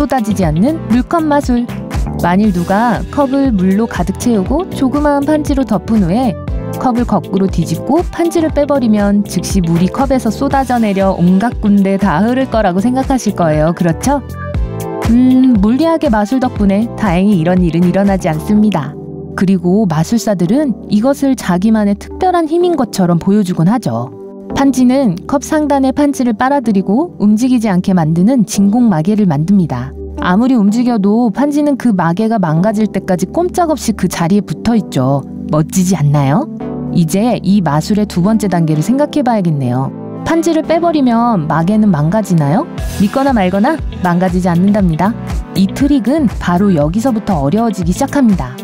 쏟아지지 않는 물컵 마술. 만일 누가 컵을 물로 가득 채우고 조그마한 판지로 덮은 후에 컵을 거꾸로 뒤집고 판지를 빼버리면 즉시 물이 컵에서 쏟아져 내려 온갖 군데 다 흐를 거라고 생각하실 거예요. 그렇죠? 물리학의 마술 덕분에 다행히 이런 일은 일어나지 않습니다. 그리고 마술사들은 이것을 자기만의 특별한 힘인 것처럼 보여주곤 하죠. 판지는 컵 상단에 판지를 빨아들이고 움직이지 않게 만드는 진공 마개를 만듭니다. 아무리 움직여도 판지는 그 마개가 망가질 때까지 꼼짝없이 그 자리에 붙어있죠. 멋지지 않나요? 이제 이 마술의 두 번째 단계를 생각해 봐야겠네요. 판지를 빼버리면 마개는 망가지나요? 믿거나 말거나 망가지지 않는답니다. 이 트릭은 바로 여기서부터 어려워지기 시작합니다.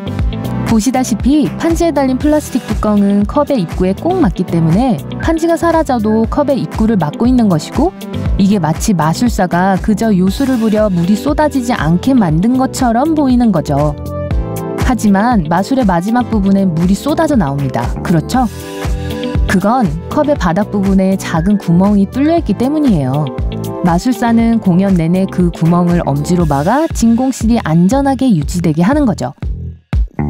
보시다시피 판지에 달린 플라스틱 뚜껑은 컵의 입구에 꼭 맞기 때문에 판지가 사라져도 컵의 입구를 막고 있는 것이고, 이게 마치 마술사가 그저 요술을 부려 물이 쏟아지지 않게 만든 것처럼 보이는 거죠. 하지만 마술의 마지막 부분에 물이 쏟아져 나옵니다. 그렇죠? 그건 컵의 바닥 부분에 작은 구멍이 뚫려있기 때문이에요. 마술사는 공연 내내 그 구멍을 엄지로 막아 진공실이 안전하게 유지되게 하는 거죠.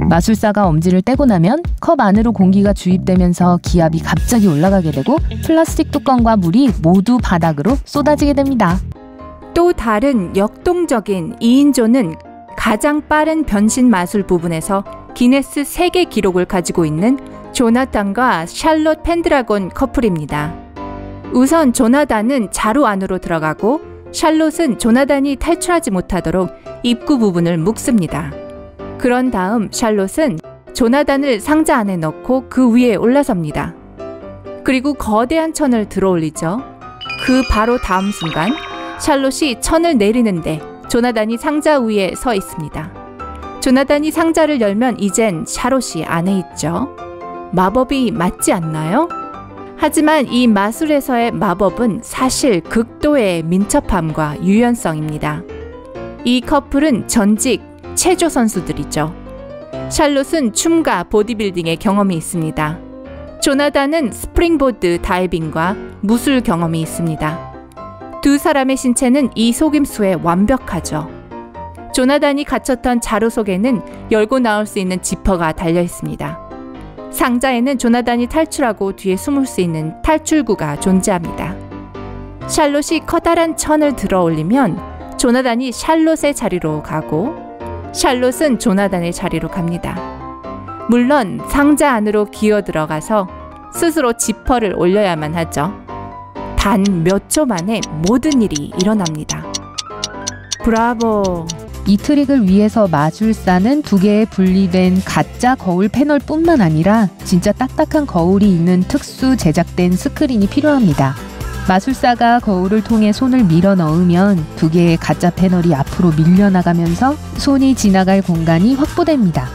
마술사가 엄지를 떼고 나면 컵 안으로 공기가 주입되면서 기압이 갑자기 올라가게 되고 플라스틱 뚜껑과 물이 모두 바닥으로 쏟아지게 됩니다. 또 다른 역동적인 2인조는 가장 빠른 변신 마술 부분에서 기네스 세계 기록을 가지고 있는 조나단과 샬롯 펜드라곤 커플입니다. 우선 조나단은 자루 안으로 들어가고 샬롯은 조나단이 탈출하지 못하도록 입구 부분을 묶습니다. 그런 다음 샬롯은 조나단을 상자 안에 넣고 그 위에 올라섭니다. 그리고 거대한 천을 들어올리죠. 그 바로 다음 순간 샬롯이 천을 내리는데 조나단이 상자 위에 서 있습니다. 조나단이 상자를 열면 이젠 샬롯이 안에 있죠. 마법이 맞지 않나요? 하지만 이 마술에서의 마법은 사실 극도의 민첩함과 유연성입니다. 이 커플은 전직 체조 선수들이죠. 샬롯은 춤과 보디빌딩의 경험이 있습니다. 조나단은 스프링보드 다이빙과 무술 경험이 있습니다. 두 사람의 신체는 이 속임수에 완벽하죠. 조나단이 갇혔던 자루 속에는 열고 나올 수 있는 지퍼가 달려 있습니다. 상자에는 조나단이 탈출하고 뒤에 숨을 수 있는 탈출구가 존재합니다. 샬롯이 커다란 천을 들어 올리면 조나단이 샬롯의 자리로 가고 샬롯은 조나단의 자리로 갑니다. 물론 상자 안으로 기어 들어가서 스스로 지퍼를 올려야만 하죠. 단 몇 초 만에 모든 일이 일어납니다. 브라보! 이 트릭을 위해서 마술사는 두 개의 분리된 가짜 거울 패널뿐만 아니라 진짜 딱딱한 거울이 있는 특수 제작된 스크린이 필요합니다. 마술사가 거울을 통해 손을 밀어 넣으면 두 개의 가짜 패널이 앞으로 밀려나가면서 손이 지나갈 공간이 확보됩니다.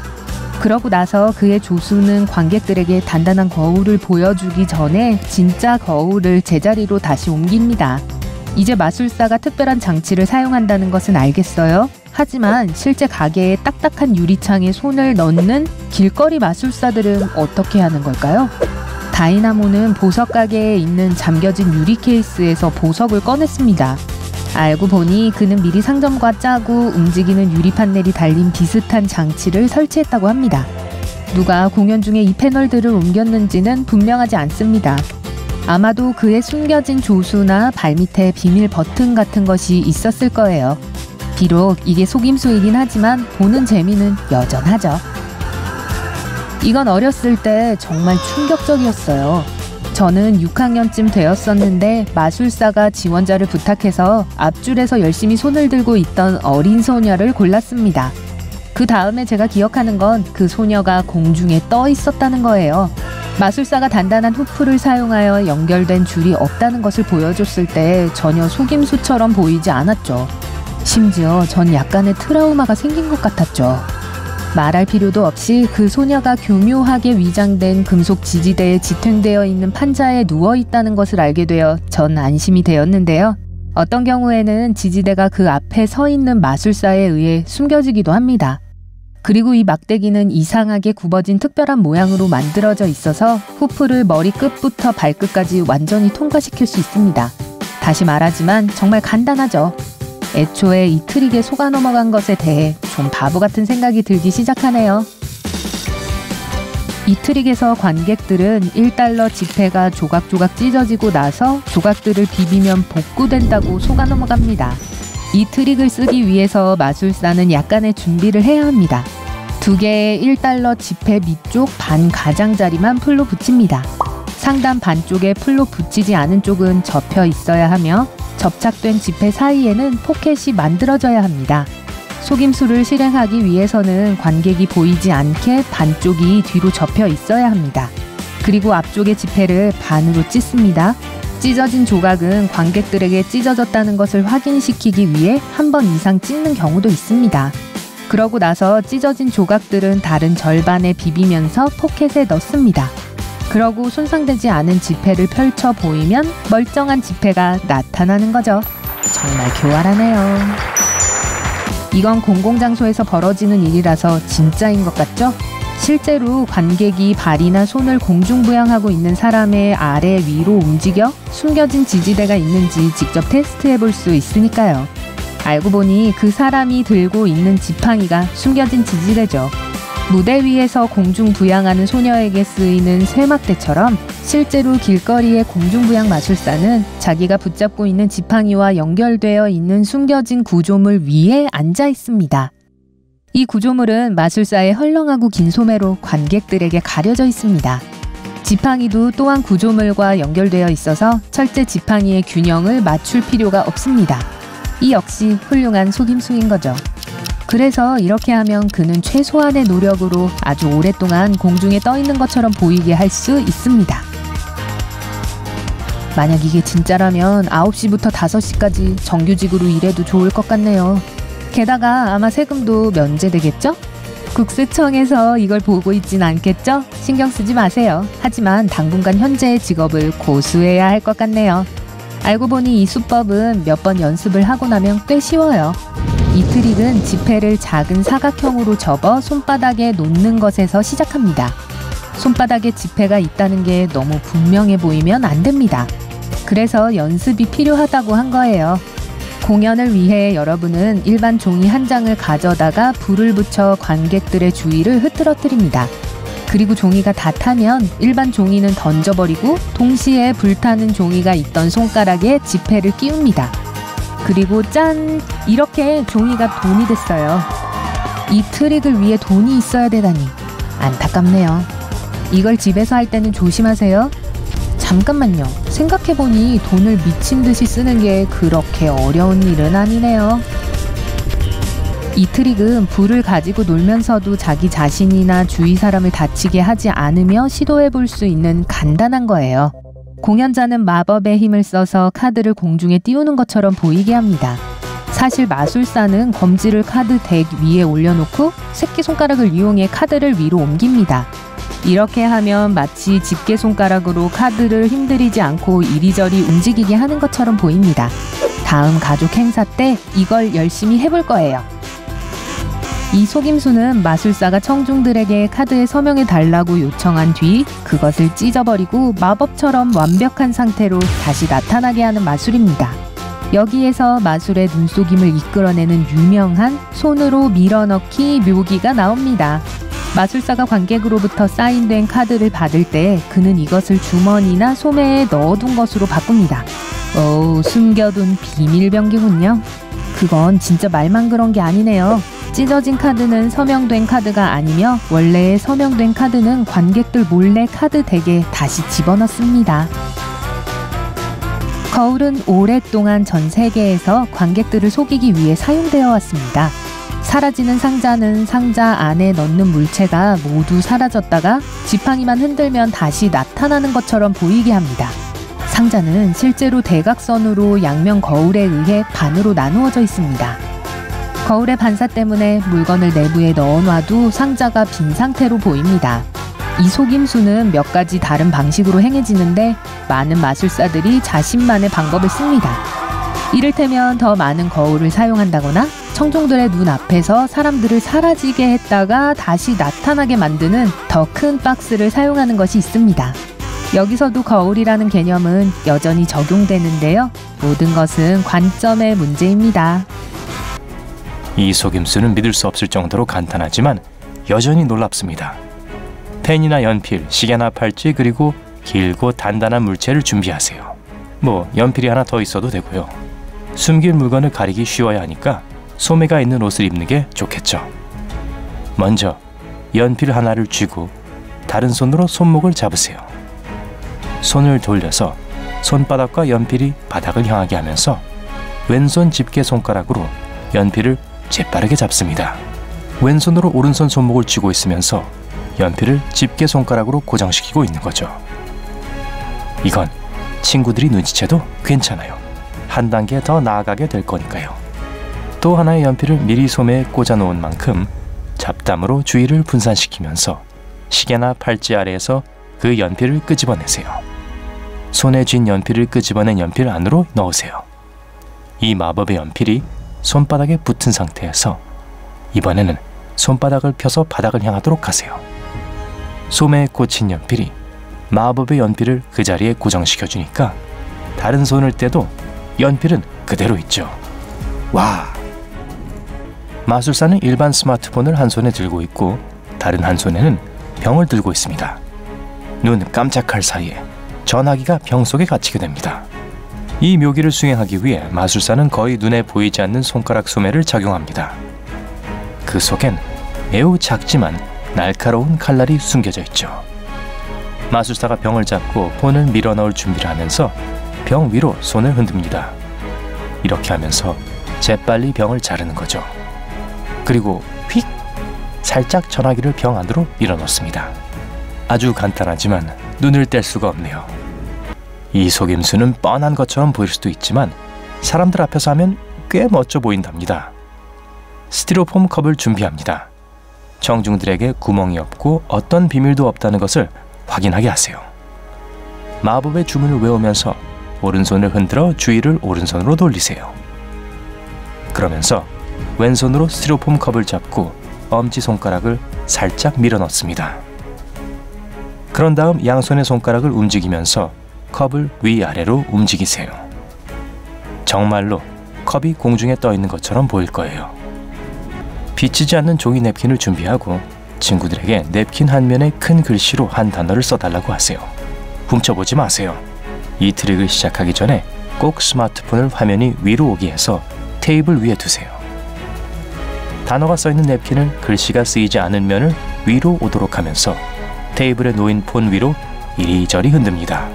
그러고 나서 그의 조수는 관객들에게 단단한 거울을 보여주기 전에 진짜 거울을 제자리로 다시 옮깁니다. 이제 마술사가 특별한 장치를 사용한다는 것은 알겠어요? 하지만 실제 가게에 딱딱한 유리창에 손을 넣는 길거리 마술사들은 어떻게 하는 걸까요? 다이나모는 보석 가게에 있는 잠겨진 유리 케이스에서 보석을 꺼냈습니다. 알고 보니 그는 미리 상점과 짜고 움직이는 유리 판넬이 달린 비슷한 장치를 설치했다고 합니다. 누가 공연 중에 이 패널들을 옮겼는지는 분명하지 않습니다. 아마도 그의 숨겨진 조수나 발밑에 비밀 버튼 같은 것이 있었을 거예요. 비록 이게 속임수이긴 하지만 보는 재미는 여전하죠. 이건 어렸을 때 정말 충격적이었어요. 저는 6학년쯤 되었었는데 마술사가 지원자를 부탁해서 앞줄에서 열심히 손을 들고 있던 어린 소녀를 골랐습니다. 그 다음에 제가 기억하는 건 그 소녀가 공중에 떠 있었다는 거예요. 마술사가 단단한 후프를 사용하여 연결된 줄이 없다는 것을 보여줬을 때 전혀 속임수처럼 보이지 않았죠. 심지어 전 약간의 트라우마가 생긴 것 같았죠. 말할 필요도 없이 그 소녀가 교묘하게 위장된 금속 지지대에 지탱되어 있는 판자에 누워있다는 것을 알게 되어 전 안심이 되었는데요. 어떤 경우에는 지지대가 그 앞에 서 있는 마술사에 의해 숨겨지기도 합니다. 그리고 이 막대기는 이상하게 굽어진 특별한 모양으로 만들어져 있어서 후프를 머리 끝부터 발끝까지 완전히 통과시킬 수 있습니다. 다시 말하지만 정말 간단하죠. 애초에 이 트릭에 속아 넘어간 것에 대해 좀 바보 같은 생각이 들기 시작하네요. 이 트릭에서 관객들은 1달러 지폐가 조각조각 찢어지고 나서 조각들을 비비면 복구된다고 속아 넘어갑니다. 이 트릭을 쓰기 위해서 마술사는 약간의 준비를 해야 합니다. 2개의 1달러 지폐 밑쪽 반 가장자리만 풀로 붙입니다. 상단 반쪽에 풀로 붙이지 않은 쪽은 접혀 있어야 하며 접착된 지폐 사이에는 포켓이 만들어져야 합니다. 속임수를 실행하기 위해서는 관객이 보이지 않게 반쪽이 뒤로 접혀 있어야 합니다. 그리고 앞쪽의 지폐를 반으로 찢습니다. 찢어진 조각은 관객들에게 찢어졌다는 것을 확인시키기 위해 한 번 이상 찢는 경우도 있습니다. 그러고 나서 찢어진 조각들은 다른 절반에 비비면서 포켓에 넣습니다. 그러고 손상되지 않은 지폐를 펼쳐 보이면 멀쩡한 지폐가 나타나는 거죠. 정말 교활하네요. 이건 공공장소에서 벌어지는 일이라서 진짜인 것 같죠? 실제로 관객이 발이나 손을 공중부양하고 있는 사람의 아래 위로 움직여 숨겨진 지지대가 있는지 직접 테스트해 볼 수 있으니까요. 알고 보니 그 사람이 들고 있는 지팡이가 숨겨진 지지대죠. 무대 위에서 공중부양하는 소녀에게 쓰이는 쇠막대처럼 실제로 길거리의 공중부양 마술사는 자기가 붙잡고 있는 지팡이와 연결되어 있는 숨겨진 구조물 위에 앉아 있습니다. 이 구조물은 마술사의 헐렁하고 긴 소매로 관객들에게 가려져 있습니다. 지팡이도 또한 구조물과 연결되어 있어서 철제 지팡이의 균형을 맞출 필요가 없습니다. 이 역시 훌륭한 속임수인 거죠. 그래서 이렇게 하면 그는 최소한의 노력으로 아주 오랫동안 공중에 떠 있는 것처럼 보이게 할 수 있습니다. 만약 이게 진짜라면 9시부터 5시까지 정규직으로 일해도 좋을 것 같네요. 게다가 아마 세금도 면제되겠죠? 국세청에서 이걸 보고 있진 않겠죠? 신경 쓰지 마세요. 하지만 당분간 현재의 직업을 고수해야 할 것 같네요. 알고 보니 이 수법은 몇 번 연습을 하고 나면 꽤 쉬워요. 이 트릭은 지폐를 작은 사각형으로 접어 손바닥에 놓는 것에서 시작합니다. 손바닥에 지폐가 있다는 게 너무 분명해 보이면 안 됩니다. 그래서 연습이 필요하다고 한 거예요. 공연을 위해 여러분은 일반 종이 한 장을 가져다가 불을 붙여 관객들의 주위를 흐트러뜨립니다. 그리고 종이가 다 타면 일반 종이는 던져버리고 동시에 불타는 종이가 있던 손가락에 지폐를 끼웁니다. 그리고 짠! 이렇게 종이가 돈이 됐어요. 이 트릭을 위해 돈이 있어야 되다니 안타깝네요. 이걸 집에서 할 때는 조심하세요. 잠깐만요. 생각해보니 돈을 미친 듯이 쓰는 게 그렇게 어려운 일은 아니네요. 이 트릭은 불을 가지고 놀면서도 자기 자신이나 주위 사람을 다치게 하지 않으며 시도해볼 수 있는 간단한 거예요. 공연자는 마법의 힘을 써서 카드를 공중에 띄우는 것처럼 보이게 합니다. 사실 마술사는 검지를 카드 덱 위에 올려놓고 새끼손가락을 이용해 카드를 위로 옮깁니다. 이렇게 하면 마치 집게손가락으로 카드를 힘들이지 않고 이리저리 움직이게 하는 것처럼 보입니다. 다음 가족 행사 때 이걸 열심히 해볼 거예요. 이 속임수는 마술사가 청중들에게 카드에 서명해 달라고 요청한 뒤 그것을 찢어버리고 마법처럼 완벽한 상태로 다시 나타나게 하는 마술입니다. 여기에서 마술의 눈속임을 이끌어내는 유명한 손으로 밀어넣기 묘기가 나옵니다. 마술사가 관객으로부터 사인된 카드를 받을 때 그는 이것을 주머니나 소매에 넣어둔 것으로 바꿉니다. 오, 숨겨둔 비밀병기군요. 그건 진짜 말만 그런 게 아니네요. 찢어진 카드는 서명된 카드가 아니며 원래의 서명된 카드는 관객들 몰래 카드 덱에 다시 집어넣습니다. 거울은 오랫동안 전 세계에서 관객들을 속이기 위해 사용되어 왔습니다. 사라지는 상자는 상자 안에 넣는 물체가 모두 사라졌다가 지팡이만 흔들면 다시 나타나는 것처럼 보이게 합니다. 상자는 실제로 대각선으로 양면 거울에 의해 반으로 나누어져 있습니다. 거울의 반사 때문에 물건을 내부에 넣어놔도 상자가 빈 상태로 보입니다. 이 속임수는 몇 가지 다른 방식으로 행해지는데 많은 마술사들이 자신만의 방법을 씁니다. 이를테면 더 많은 거울을 사용한다거나 청중들의 눈 앞에서 사람들을 사라지게 했다가 다시 나타나게 만드는 더 큰 박스를 사용하는 것이 있습니다. 여기서도 거울이라는 개념은 여전히 적용되는데요. 모든 것은 관점의 문제입니다. 이 속임수는 믿을 수 없을 정도로 간단하지만 여전히 놀랍습니다. 펜이나 연필, 시계나 팔찌, 그리고 길고 단단한 물체를 준비하세요. 연필이 하나 더 있어도 되고요. 숨길 물건을 가리기 쉬워야 하니까 소매가 있는 옷을 입는 게 좋겠죠. 먼저 연필 하나를 쥐고 다른 손으로 손목을 잡으세요. 손을 돌려서 손바닥과 연필이 바닥을 향하게 하면서 왼손 집게 손가락으로 연필을 재빠르게 잡습니다. 왼손으로 오른손 손목을 쥐고 있으면서 연필을 집게 손가락으로 고정시키고 있는 거죠. 이건 친구들이 눈치채도 괜찮아요. 한 단계 더 나아가게 될 거니까요. 또 하나의 연필을 미리 소매에 꽂아 놓은 만큼 잡담으로 주의를 분산시키면서 시계나 팔찌 아래에서 그 연필을 끄집어내세요. 손에 쥔 연필을 끄집어낸 연필 안으로 넣으세요. 이 마법의 연필이 손바닥에 붙은 상태에서 이번에는 손바닥을 펴서 바닥을 향하도록 하세요. 소매에 꽂힌 연필이 마법의 연필을 그 자리에 고정시켜주니까 다른 손을 떼도 연필은 그대로 있죠. 와! 마술사는 일반 스마트폰을 한 손에 들고 있고 다른 한 손에는 병을 들고 있습니다. 눈 깜짝할 사이에 전화기가 병 속에 갇히게 됩니다. 이 묘기를 수행하기 위해 마술사는 거의 눈에 보이지 않는 손가락 소매를 착용합니다. 그 속엔 매우 작지만 날카로운 칼날이 숨겨져 있죠. 마술사가 병을 잡고 폰을 밀어 넣을 준비를 하면서 병 위로 손을 흔듭니다. 이렇게 하면서 재빨리 병을 자르는 거죠. 그리고 휙! 살짝 전화기를 병 안으로 밀어 넣습니다. 아주 간단하지만 눈을 뗄 수가 없네요. 이 속임수는 뻔한 것처럼 보일 수도 있지만 사람들 앞에서 하면 꽤 멋져 보인답니다. 스티로폼 컵을 준비합니다. 청중들에게 구멍이 없고 어떤 비밀도 없다는 것을 확인하게 하세요. 마법의 주문을 외우면서 오른손을 흔들어 주위를 오른손으로 돌리세요. 그러면서 왼손으로 스티로폼 컵을 잡고 엄지손가락을 살짝 밀어 넣습니다. 그런 다음 양손의 손가락을 움직이면서 컵을 위아래로 움직이세요. 정말로 컵이 공중에 떠 있는 것처럼 보일 거예요. 비치지 않는 종이 냅킨을 준비하고 친구들에게 냅킨 한 면에 큰 글씨로 한 단어를 써달라고 하세요. 훔쳐보지 마세요. 이 트릭을 시작하기 전에 꼭 스마트폰을 화면이 위로 오게 해서 테이블 위에 두세요. 단어가 써있는 냅킨을 글씨가 쓰이지 않은 면을 위로 오도록 하면서 테이블에 놓인 폰 위로 이리저리 흔듭니다.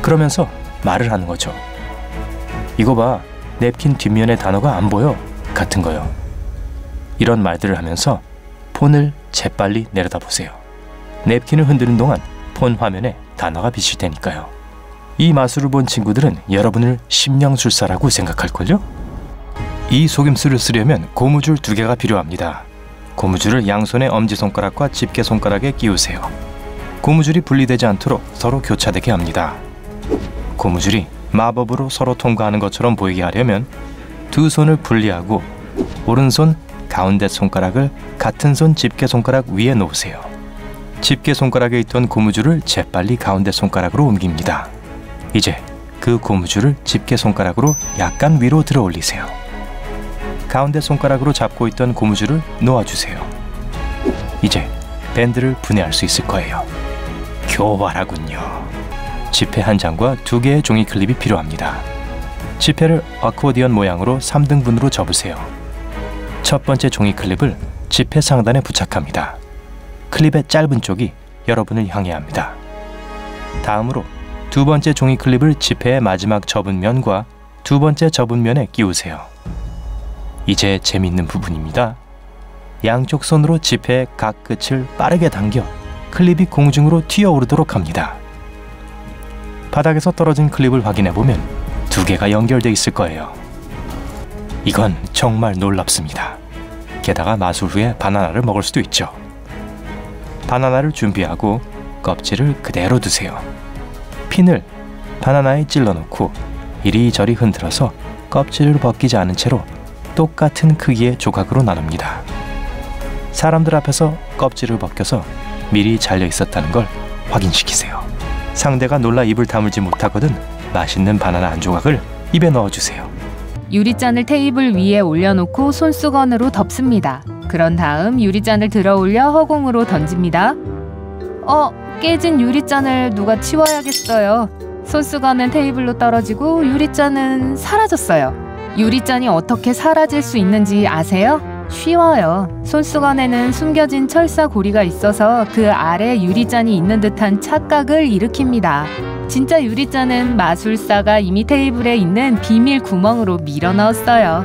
그러면서 말을 하는 거죠. 이거 봐, 냅킨 뒷면에 단어가 안 보여 같은 거요. 이런 말들을 하면서 폰을 재빨리 내려다 보세요. 냅킨을 흔드는 동안 폰 화면에 단어가 비칠 테니까요. 이 마술을 본 친구들은 여러분을 심령술사라고 생각할걸요? 이 속임수를 쓰려면 고무줄 2개가 필요합니다. 고무줄을 양손의 엄지손가락과 집게손가락에 끼우세요. 고무줄이 분리되지 않도록 서로 교차되게 합니다. 고무줄이 마법으로 서로 통과하는 것처럼 보이게 하려면 두 손을 분리하고 오른손 가운데 손가락을 같은 손 집게손가락 위에 놓으세요. 집게손가락에 있던 고무줄을 재빨리 가운데 손가락으로 옮깁니다. 이제 그 고무줄을 집게손가락으로 약간 위로 들어 올리세요. 가운데 손가락으로 잡고 있던 고무줄을 놓아주세요. 이제 밴드를 분해할 수 있을 거예요. 교활하군요. 지폐 한 장과 2개의 종이 클립이 필요합니다. 지폐를 어코디언 모양으로 3등분으로 접으세요. 첫 번째 종이 클립을 지폐 상단에 부착합니다. 클립의 짧은 쪽이 여러분을 향해야 합니다. 다음으로 두 번째 종이 클립을 지폐의 마지막 접은 면과 두 번째 접은 면에 끼우세요. 이제 재미있는 부분입니다. 양쪽 손으로 지폐의 각 끝을 빠르게 당겨 클립이 공중으로 튀어오르도록 합니다. 바닥에서 떨어진 클립을 확인해보면 2개가 연결되어 있을 거예요. 이건 정말 놀랍습니다. 게다가 마술 후에 바나나를 먹을 수도 있죠. 바나나를 준비하고 껍질을 그대로 두세요. 핀을 바나나에 찔러놓고 이리저리 흔들어서 껍질을 벗기지 않은 채로 똑같은 크기의 조각으로 나눕니다. 사람들 앞에서 껍질을 벗겨서 미리 잘려 있었다는 걸 확인시키세요. 상대가 놀라 입을 다물지 못하거든 맛있는 바나나 한 조각을 입에 넣어주세요. 유리잔을 테이블 위에 올려놓고 손수건으로 덮습니다. 그런 다음 유리잔을 들어 올려 허공으로 던집니다. 깨진 유리잔을 누가 치워야겠어요. 손수건은 테이블로 떨어지고 유리잔은 사라졌어요. 유리잔이 어떻게 사라질 수 있는지 아세요? 쉬워요. 손수건에는 숨겨진 철사 고리가 있어서 그 아래 유리잔이 있는 듯한 착각을 일으킵니다. 진짜 유리잔은 마술사가 이미 테이블에 있는 비밀 구멍으로 밀어 넣었어요.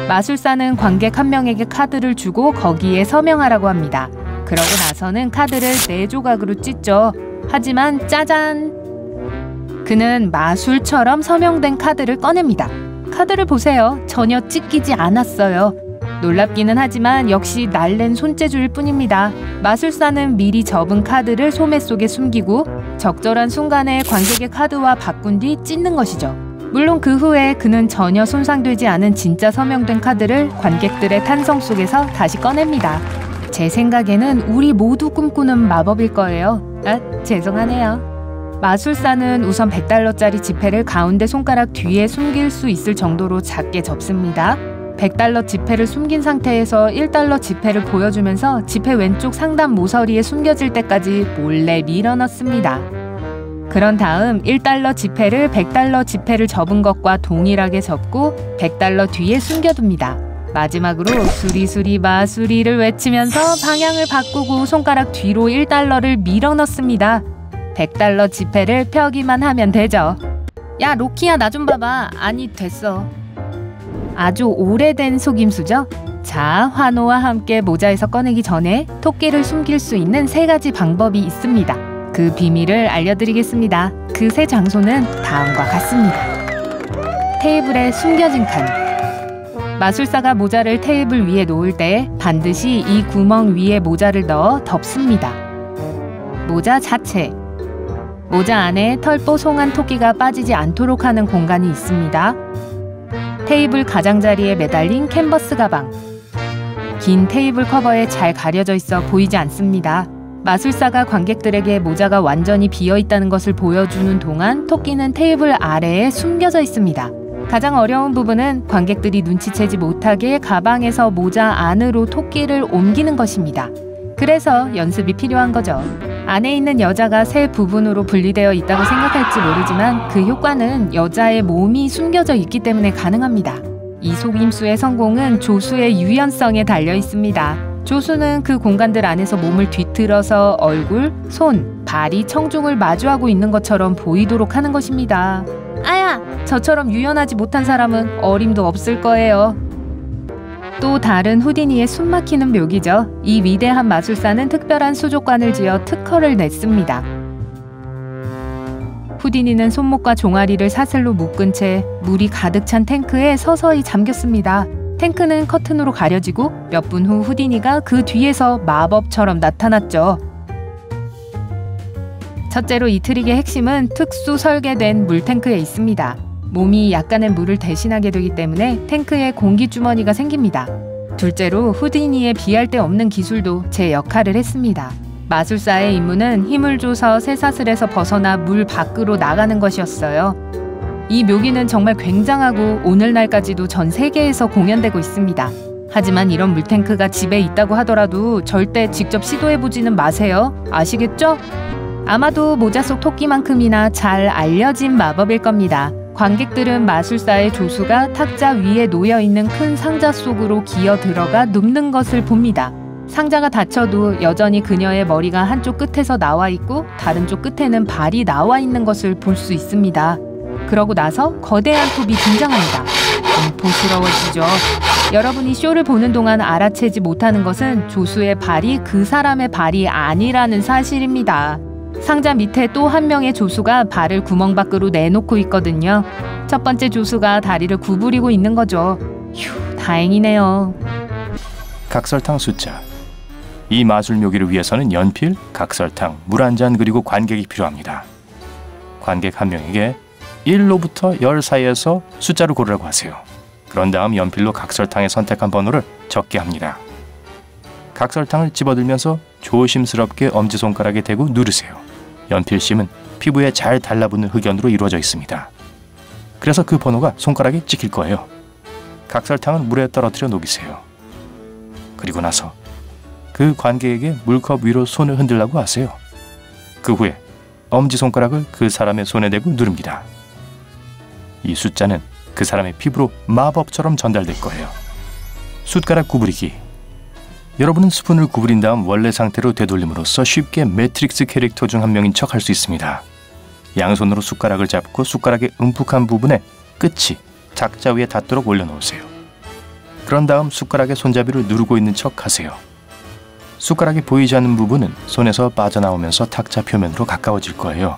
마술사는 관객 한 명에게 카드를 주고 거기에 서명하라고 합니다. 그러고 나서는 카드를 4조각으로 찢죠. 하지만 짜잔! 그는 마술처럼 서명된 카드를 꺼냅니다. 카드를 보세요. 전혀 찢기지 않았어요. 놀랍기는 하지만 역시 날랜 손재주일 뿐입니다. 마술사는 미리 접은 카드를 소매 속에 숨기고 적절한 순간에 관객의 카드와 바꾼 뒤 찢는 것이죠. 물론 그 후에 그는 전혀 손상되지 않은 진짜 서명된 카드를 관객들의 탄성 속에서 다시 꺼냅니다. 제 생각에는 우리 모두 꿈꾸는 마법일 거예요. 죄송하네요. 마술사는 우선 100달러짜리 지폐를 가운데 손가락 뒤에 숨길 수 있을 정도로 작게 접습니다. 100달러 지폐를 숨긴 상태에서 1달러 지폐를 보여주면서 지폐 왼쪽 상단 모서리에 숨겨질 때까지 몰래 밀어넣습니다. 그런 다음 1달러 지폐를 100달러 지폐를 접은 것과 동일하게 접고 100달러 뒤에 숨겨둡니다. 마지막으로 수리수리 마수리를 외치면서 방향을 바꾸고 손가락 뒤로 1달러를 밀어넣습니다. 100달러 지폐를 펴기만 하면 되죠. 야 로키야 나 좀 봐봐. 아니 됐어. 아주 오래된 속임수죠? 자, 환호와 함께 모자에서 꺼내기 전에 토끼를 숨길 수 있는 3가지 방법이 있습니다. 그 비밀을 알려드리겠습니다. 그 세 장소는 다음과 같습니다. 테이블에 숨겨진 칸. 마술사가 모자를 테이블 위에 놓을 때 반드시 이 구멍 위에 모자를 넣어 덮습니다. 모자 자체. 모자 안에 털뽀송한 토끼가 빠지지 않도록 하는 공간이 있습니다. 테이블 가장자리에 매달린 캔버스 가방. 긴 테이블 커버에 잘 가려져 있어 보이지 않습니다. 마술사가 관객들에게 모자가 완전히 비어있다는 것을 보여주는 동안 토끼는 테이블 아래에 숨겨져 있습니다. 가장 어려운 부분은 관객들이 눈치채지 못하게 가방에서 모자 안으로 토끼를 옮기는 것입니다. 그래서 연습이 필요한 거죠. 안에 있는 여자가 세 부분으로 분리되어 있다고 생각할지 모르지만 그 효과는 여자의 몸이 숨겨져 있기 때문에 가능합니다. 이 속임수의 성공은 조수의 유연성에 달려 있습니다. 조수는 그 공간들 안에서 몸을 뒤틀어서 얼굴, 손, 발이 청중을 마주하고 있는 것처럼 보이도록 하는 것입니다. 아야! 저처럼 유연하지 못한 사람은 어림도 없을 거예요. 또 다른 후디니의 숨막히는 묘기죠. 이 위대한 마술사는 특별한 수족관을 지어 특허를 냈습니다. 후디니는 손목과 종아리를 사슬로 묶은 채 물이 가득 찬 탱크에 서서히 잠겼습니다. 탱크는 커튼으로 가려지고 몇 분 후 후디니가 그 뒤에서 마법처럼 나타났죠. 첫째로 이 트릭의 핵심은 특수 설계된 물탱크에 있습니다. 몸이 약간의 물을 대신하게 되기 때문에 탱크에 공기주머니가 생깁니다. 둘째로 후디니의 비할 데 없는 기술도 제 역할을 했습니다. 마술사의 임무는 힘을 줘서 쇠사슬에서 벗어나 물 밖으로 나가는 것이었어요. 이 묘기는 정말 굉장하고 오늘날까지도 전 세계에서 공연되고 있습니다. 하지만 이런 물탱크가 집에 있다고 하더라도 절대 직접 시도해보지는 마세요. 아시겠죠? 아마도 모자 속 토끼만큼이나 잘 알려진 마법일 겁니다. 관객들은 마술사의 조수가 탁자 위에 놓여있는 큰 상자 속으로 기어 들어가 눕는 것을 봅니다. 상자가 닫혀도 여전히 그녀의 머리가 한쪽 끝에서 나와 있고 다른 쪽 끝에는 발이 나와 있는 것을 볼 수 있습니다. 그러고 나서 거대한 톱이 등장합니다. 공포스러워지죠. 여러분이 쇼를 보는 동안 알아채지 못하는 것은 조수의 발이 그 사람의 발이 아니라는 사실입니다. 상자 밑에 또 한 명의 조수가 발을 구멍 밖으로 내놓고 있거든요. 첫 번째 조수가 다리를 구부리고 있는 거죠. 휴, 다행이네요. 각설탕 숫자. 이 마술 묘기를 위해서는 연필, 각설탕, 물 한 잔 그리고 관객이 필요합니다. 관객 한 명에게 1로부터 10 사이에서 숫자를 고르라고 하세요. 그런 다음 연필로 각설탕에 선택한 번호를 적게 합니다. 각설탕을 집어들면서 조심스럽게 엄지손가락에 대고 누르세요. 연필심은 피부에 잘 달라붙는 흑연으로 이루어져 있습니다. 그래서 그 번호가 손가락에 찍힐 거예요. 각설탕을 물에 떨어뜨려 녹이세요. 그리고 나서 그 관객에게 물컵 위로 손을 흔들라고 하세요. 그 후에 엄지손가락을 그 사람의 손에 대고 누릅니다. 이 숫자는 그 사람의 피부로 마법처럼 전달될 거예요. 숟가락 구부리기. 여러분은 스푼을 구부린 다음 원래 상태로 되돌림으로써 쉽게 매트릭스 캐릭터 중 한 명인 척 할 수 있습니다. 양손으로 숟가락을 잡고 숟가락의 움푹한 부분에 끝이 탁자 위에 닿도록 올려놓으세요. 그런 다음 숟가락의 손잡이를 누르고 있는 척 하세요. 숟가락이 보이지 않는 부분은 손에서 빠져나오면서 탁자 표면으로 가까워질 거예요.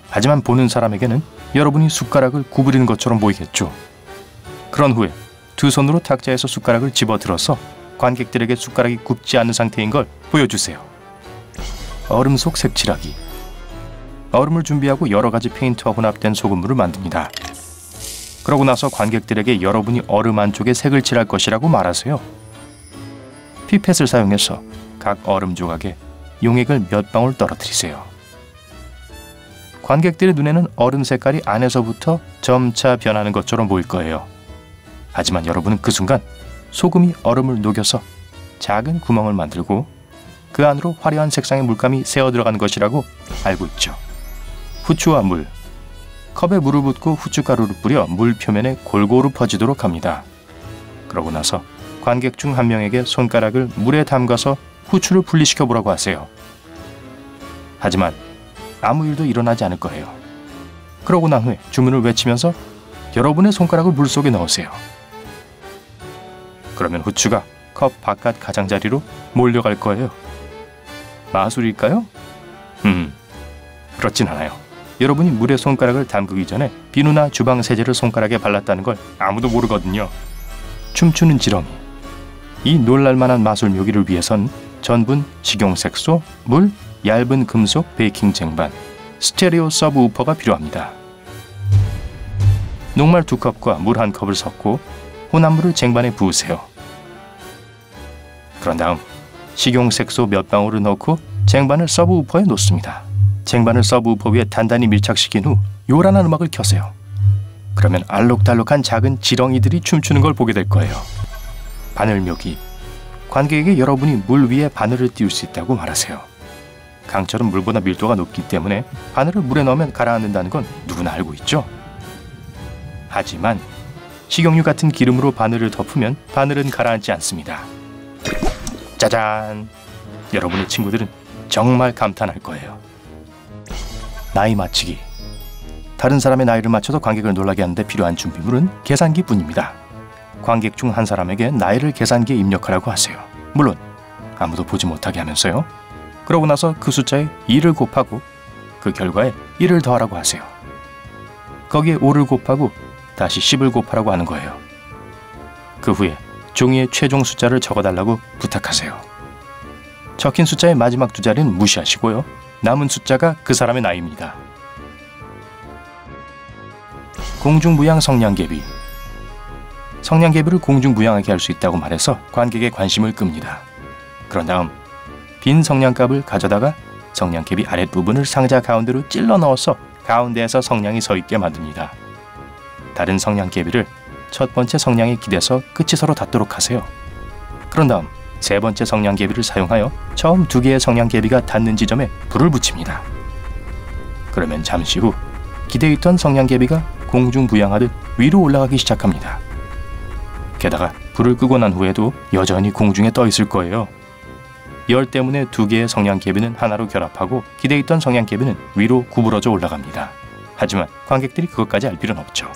하지만 보는 사람에게는 여러분이 숟가락을 구부리는 것처럼 보이겠죠. 그런 후에 두 손으로 탁자에서 숟가락을 집어들어서 관객들에게 숟가락이 굽지 않은 상태인 걸 보여주세요. 얼음 속 색칠하기. 얼음을 준비하고 여러 가지 페인트와 혼합된 소금물을 만듭니다. 그러고 나서 관객들에게 여러분이 얼음 안쪽에 색을 칠할 것이라고 말하세요. 피펫을 사용해서 각 얼음 조각에 용액을 몇 방울 떨어뜨리세요. 관객들의 눈에는 얼음 색깔이 안에서부터 점차 변하는 것처럼 보일 거예요. 하지만 여러분은 그 순간 소금이 얼음을 녹여서 작은 구멍을 만들고 그 안으로 화려한 색상의 물감이 새어 들어가는 것이라고 알고 있죠. 후추와 물. 컵에 물을 붓고 후춧가루를 뿌려 물 표면에 골고루 퍼지도록 합니다. 그러고 나서 관객 중 한 명에게 손가락을 물에 담가서 후추를 분리시켜 보라고 하세요. 하지만 아무 일도 일어나지 않을 거예요. 그러고 난 후에 주문을 외치면서 여러분의 손가락을 물속에 넣으세요. 그러면 후추가 컵 바깥 가장자리로 몰려갈 거예요. 마술일까요? 그렇진 않아요. 여러분이 물에 손가락을 담그기 전에 비누나 주방 세제를 손가락에 발랐다는 걸 아무도 모르거든요. 춤추는 지렁이. 이 놀랄만한 마술 묘기를 위해선 전분, 식용색소, 물, 얇은 금속 베이킹 쟁반, 스테레오 서브 우퍼가 필요합니다. 녹말 2컵과 물 1컵을 섞고 혼합물을 쟁반에 부으세요. 그런 다음 식용색소 몇 방울을 넣고 쟁반을 서브 우퍼에 놓습니다. 쟁반을 서브 우퍼 위에 단단히 밀착시킨 후 요란한 음악을 켜세요. 그러면 알록달록한 작은 지렁이들이 춤추는 걸 보게 될 거예요. 바늘 묘기. 관객에게 여러분이 물 위에 바늘을 띄울 수 있다고 말하세요. 강철은 물보다 밀도가 높기 때문에 바늘을 물에 넣으면 가라앉는다는 건 누구나 알고 있죠. 하지만 식용유 같은 기름으로 바늘을 덮으면 바늘은 가라앉지 않습니다. 짜잔! 여러분의 친구들은 정말 감탄할 거예요. 나이 맞히기. 다른 사람의 나이를 맞춰서 관객을 놀라게 하는데 필요한 준비물은 계산기뿐입니다. 관객 중 한 사람에게 나이를 계산기에 입력하라고 하세요. 물론 아무도 보지 못하게 하면서요. 그러고 나서 그 숫자에 2를 곱하고 그 결과에 1을 더하라고 하세요. 거기에 5를 곱하고 다시 10을 곱하라고 하는 거예요. 그 후에 종이에 최종 숫자를 적어달라고 부탁하세요. 적힌 숫자의 마지막 두 자리는 무시하시고요. 남은 숫자가 그 사람의 나이입니다. 공중부양 성냥개비. 성냥개비를 공중부양하게 할 수 있다고 말해서 관객의 관심을 끕니다. 그런 다음 빈 성냥갑을 가져다가 성냥개비 아랫부분을 상자 가운데로 찔러 넣어서 가운데에서 성냥이 서 있게 만듭니다. 다른 성냥개비를 첫 번째 성냥에 기대서 끝이 서로 닿도록 하세요. 그런 다음 세 번째 성냥개비를 사용하여 처음 두 개의 성냥개비가 닿는 지점에 불을 붙입니다. 그러면 잠시 후 기대에 있던 성냥개비가 공중부양하듯 위로 올라가기 시작합니다. 게다가 불을 끄고 난 후에도 여전히 공중에 떠 있을 거예요. 열 때문에 두 개의 성냥개비는 하나로 결합하고 기대에 있던 성냥개비는 위로 구부러져 올라갑니다. 하지만 관객들이 그것까지 알 필요는 없죠.